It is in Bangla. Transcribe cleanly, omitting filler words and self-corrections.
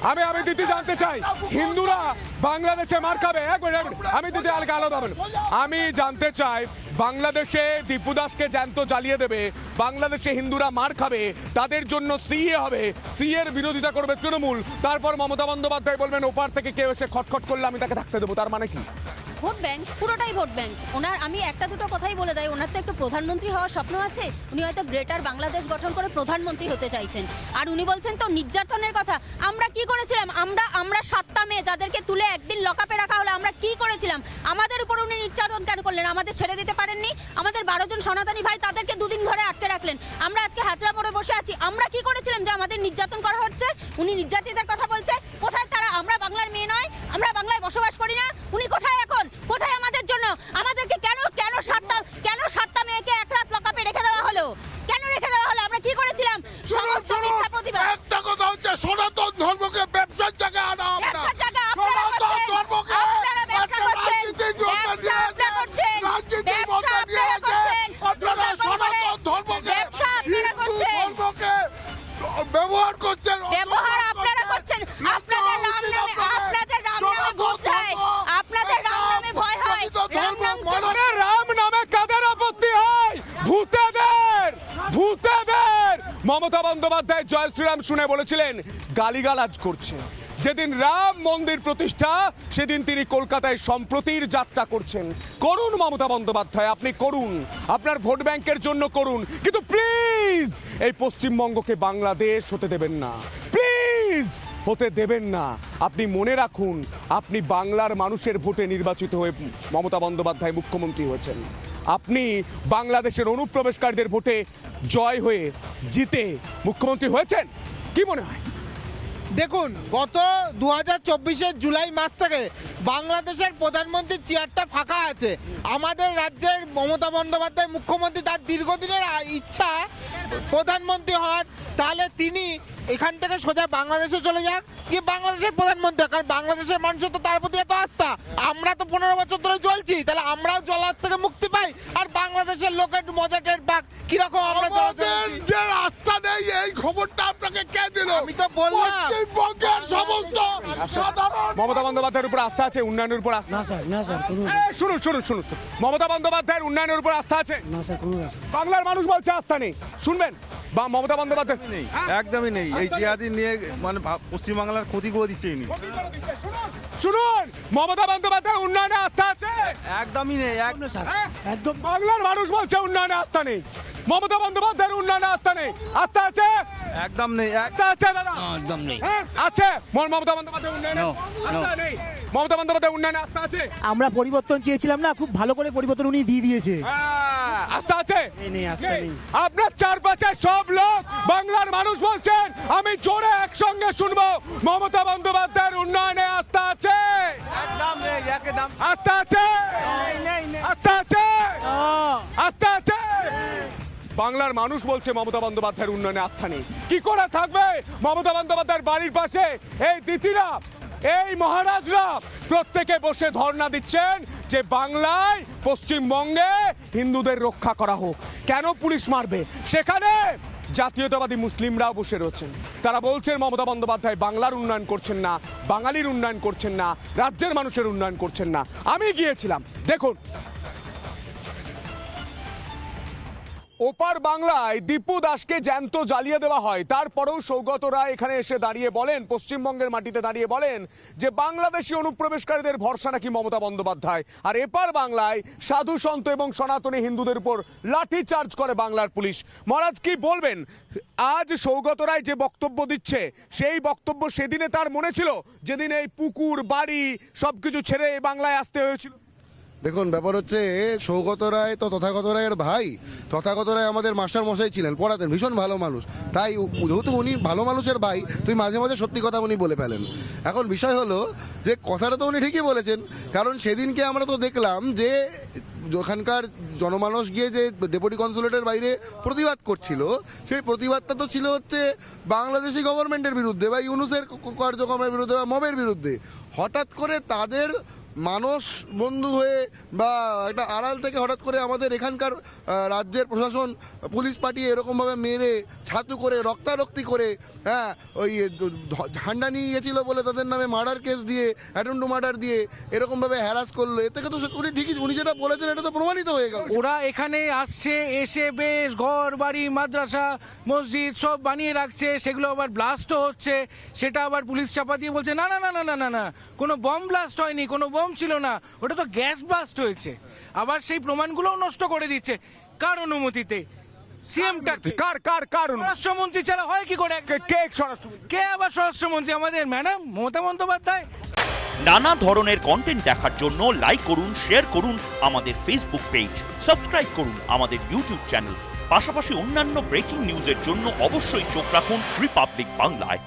আমি দিদি জানতে চাই হিন্দুরা বাংলাদেশে মার খাবে। আমি দিদি আলাদা হবেন। আমি জানতে চাই বাংলাদেশে দীপু দাসকে জ্যান্ত জ্বালিয়ে দেবে, বাংলাদেশে হিন্দুরা মার খাবে, তাদের জন্য সিএ হবে, সিএ এর বিরোধিতা করবে তৃণমূল, তারপর মমতা বন্দ্যোপাধ্যায় বলবেন ওপার থেকে কেউ এসে খটখট করলে আমি তাকে থাকতে দেবো। তার মানে কি? ভোট ব্যাংক, পুরোটাই ভোট ব্যাংক ওনার। আমি একটা দুটো কথাই বলে দেয়, ওনার তো একটু প্রধানমন্ত্রী হওয়ার স্বপ্ন আছে। উনি হয়তো গ্রেটার বাংলাদেশ গঠন করে প্রধানমন্ত্রী হতে চাইছেন। আর উনি বলছেন তো নির্যাতনের কথা। আমরা কি করেছিলাম? আমরা 7টা মেয়ে যাদেরকে তুলে একদিন লকআপে রাখা হলো, আমরা কি করেছিলাম? আমাদের উপর উনি নির্যাতন কেন করলেন? আমাদের ছেড়ে দিতে পারেননি? আমাদের 12 জন সনাতনী ভাই, তাদেরকে 2 দিন ঘরে আটকে রাখলেন। আমরা আজকে হাজরা পড়ে বসে আছি। আমরা কি করেছিলাম যে আমাদের নির্যাতন করা হচ্ছে? উনি নির্যাতিতার কথা বলছে। কোথায় তারা? আমরা বাংলার মেয়ে নয়? আমরা বাংলায় বসবাস করি না? উনি কোথায় এখন? কোথায় আমাদের জন্য? আমাদেরকে কেন 7টা মেয়েকে এক রাত লকআপে রেখে দেওয়া হলো? কেন রেখে দেওয়া হলো? আমরা কি করেছিলাম? সমস্ত মিথ্যা প্রতিবাদ। একটা কথা হচ্ছে, সনাতন ধর্মকে ব্যবসার জায়গায় আনা আমরা। ব্যবসার জায়গা আপনারা করছেন। আপনারা ব্যবসা করছেন। ব্যবসা আপনারা করছেন। ব্যবসা আপনারা করছেন। আপনারা সনাতন ধর্মকে ব্যবসা আপনারা করছেন। ধর্মকে ব্যবহার করছেন। ব্যবহার আপনারা করছেন। আপনাদের রাম নামে ভূত হয়। আপনাদের রাম নামে ভয় হয়। রাম নামে কাদের আপত্তি হয়? ভূতেদের। মমতা বন্দ্যোপাধ্যায় জয় শ্রীরাম শুনে বলেছিলেন গালিগালাজ করছে। যেদিন রাম মন্দির প্রতিষ্ঠা সেদিন তিনি কলকাতায় সম্প্রতির যাত্রা করছেন। করুন মমতা বন্দ্যোপাধ্যায়, আপনি করুন, আপনার ভোট ব্যাংকের জন্য করুন, কিন্তু প্লিজ এই পশ্চিমবঙ্গকে বাংলাদেশ হতে দেবেন না, প্লিজ হতে দেবেন না। আপনি মনে রাখুন, আপনি বাংলার মানুষের ভোটে নির্বাচিত হয়ে মমতা বন্দ্যোপাধ্যায় মুখ্যমন্ত্রী হয়েছেন। আপনি বাংলাদেশের অনুপ্রবেশকারীদের ভোটে জয় হয়ে জিতে মুখ্যমন্ত্রী হয়েছেন। কি মনে হয়? দেখুন, গত 2024-এর জুলাই মাস থেকে বাংলাদেশের প্রধানমন্ত্রীর চেয়ারটা ফাঁকা আছে। আমাদের রাজ্যের মমতা বন্দ্যোপাধ্যায় মুখ্যমন্ত্রী, তার দীর্ঘদিনের ইচ্ছা প্রধানমন্ত্রী হওয়ার। তাহলে তিনি এখান থেকে সোজা বাংলাদেশে চলে যাক, কি বাংলাদেশের প্রধানমন্ত্রী। কারণ বাংলাদেশের মানুষের তো তার প্রতি এত আস্থা। আমরা তো 15 বছর ধরে চলছি, তাহলে আমরাও জলার থেকে মুক্তি পাই, আর বাংলাদেশের লোক একটু মজা টের পাক কিরকম আমরা যে রাস্তা নেই, এই খবরটা আপনাকে কে দিল? আমি তো বললাম পশ্চিমবঙ্গের সমস্ত সাধারণ মমতা বন্দ্যোপাধ্যায়ের উপর আস্থা আছে, উন্নয়নের উপর না স্যার কোনো শুনুন, মমতা বন্দ্যোপাধ্যায়ের উন্নয়নের উপর আস্থা আছে? না স্যার কোনো বাংলার মানুষ বলছে আস্থা নেই। শুনবেন বা মমতা বন্দ্যোপাধ্যায় নেই, একদমই নেই। এই জিহাদি নিয়ে মানে পশ্চিমবাংলার ক্ষতি করে দিচ্ছে ইনি। শুনুন, মমতা বন্দ্যোপাধ্যায় উন্নয়নে আস্থা আছে? একদমই নেই, একদম বাংলার মানুষ বলছে উন্নয়নে আস্থা নেই, মমতা বন্দ্যোপাধ্যায়ের উন্নয়নে আস্থা নেই। আস্থা আছে? একদম নেই। আস্থা আছে দাদা? একদম নেই। আছে মমতা বন্দ্যোপাধ্যায় উন্নয়নে আস্থা নেই? মমতা বন্দ্যোপাধ্যায় উন্নয়নে আস্থা আছে? আমরা পরিবর্তন চেয়েছিলাম না, খুব ভালো করে পরিবর্তন উনি দিয়ে দিয়েছে। আস্থা আছে? নেই, আস্থা নেই। আপনার চারপাশে সব লোক বাংলার মানুষ বলছেন, আমি জোরে একসঙ্গে শুনবো, মমতা বন্দ্যোপাধ্যায়ের উন্নয়নে আস্থা আছে? একদম নেই, একদম আস্থা আছে? আস্থা আছে? আস্থা আছে? বাংলার মানুষ বলছে মমতা বন্দ্যোপাধ্যায়ের উন্নয়নে আস্থা নেই। কি করে থাকবে? মমতা বন্দ্যোপাধ্যায়ের বাড়ির পাশে এই দিদিরা, এই মহারাজরা প্রত্যেকে বসে ধর্ণা দিচ্ছেন যে বাংলায়, পশ্চিমবঙ্গে হিন্দুদের রক্ষা করা হোক। কেন পুলিশ মারবে? সেখানে জাতীয়তাবাদী মুসলিমরাও বসে রয়েছেন। তারা বলছেন মমতা বন্দ্যোপাধ্যায় বাংলার উন্নয়ন করছেন না, বাঙালির উন্নয়ন করছেন না, রাজ্যের মানুষের উন্নয়ন করছেন না। আমি গিয়েছিলাম, দেখুন ওপার বাংলায় দীপু দাসকে জ্যান্ত জ্বালিয়ে দেওয়া হয়, তারপরেও সৌগত রায় এখানে এসে দাঁড়িয়ে বলেন, পশ্চিমবঙ্গের মাটিতে দাঁড়িয়ে বলেন যে বাংলাদেশি অনুপ্রবেশকারীদের ভরসা নাকি মমতা বন্দ্যোপাধ্যায়। আর এপার বাংলায় সাধু সন্ত এবং সনাতনী হিন্দুদের উপর লাঠি চার্জ করে বাংলার পুলিশ। মহারাজ কি বলবেন? আজ সৌগত রায় যে বক্তব্য দিচ্ছে, সেই বক্তব্য সেদিনে তার মনে ছিল যেদিন এই পুকুর বাড়ি সবকিছু ছেড়ে এই বাংলায় আসতে হয়েছিল? দেখুন, ব্যাপার হচ্ছে সৌগত রায় তো তথাগত রায়ের ভাই। তথাগত রায় আমাদের মাস্টার মশাই ছিলেন, পড়াতেন, ভীষণ ভালো মানুষ। তাই যেহেতু উনি ভালো মানুষের ভাই, তুই মাঝে মাঝে সত্যি কথা উনি বলে ফেলেন। এখন বিষয় হলো যে কথাটা তো উনি ঠিকই বলেছেন, কারণ সেদিনকে আমরা তো দেখলাম যে ওখানকার জনমানস গিয়ে যে ডেপুটি কনসুলেটের বাইরে প্রতিবাদ করছিল, সেই প্রতিবাদটা তো ছিল হচ্ছে বাংলাদেশি গভর্নমেন্টের বিরুদ্ধে বা ইউনুসের কার্যক্রমের বিরুদ্ধে বা মবের বিরুদ্ধে। হঠাৎ করে তাদের মানস বন্ধু হয়ে বা একটা আড়াল থেকে হঠাৎ করে আমাদের এখানকার রাজ্যের প্রশাসন পুলিশ পাঠিয়ে এরকমভাবে মেরে ছাতু করে রক্তারক্তি করে, হ্যাঁ, ওই ঝান্ডা নিয়ে গেছিল বলে তাদের নামে মার্ডার কেস দিয়ে, অ্যাটেম্প টু মার্ডার দিয়ে এরকমভাবে হ্যারাস করলো। এ থেকে তো উনি ঠিকই, উনি যেটা বলেছেন এটা তো প্রমাণিত হয়ে গেল। ওরা এখানে আসছে, এসে বেশ ঘর বাড়ি মাদ্রাসা মসজিদ সব বানিয়ে রাখছে, সেগুলো আবার ব্লাস্টও হচ্ছে, সেটা আবার পুলিশ চাপা দিয়ে বলছে না না না না না না না কোনো বম ব্লাস্ট হয়নি, কোনো বম ছিল না, ওটা তো গ্যাস ব্লাস্ট হয়েছে। আবার সেই প্রমাণগুলোও নষ্ট করে দিচ্ছে কার অনুমতিতে? সিএমটা কার স্বরাষ্ট্রমন্ত্রী ছাড়া হয় কি করে? কে স্বরাষ্ট্রমন্ত্রী? কে আবার স্বরাষ্ট্রমন্ত্রী? আমাদের ম্যাডাম মমতা বন্দ্যোপাধ্যায়। নানা ধরনের কন্টেন্ট দেখার জন্য লাইক করুন, শেয়ার করুন আমাদের ফেসবুক পেজ, সাবস্ক্রাইব করুন আমাদের ইউটিউব চ্যানেল। পাশাপাশি অন্যান্য ব্রেকিং নিউজের জন্য অবশ্যই চোখ রাখুন রিপাবলিক বাংলায়।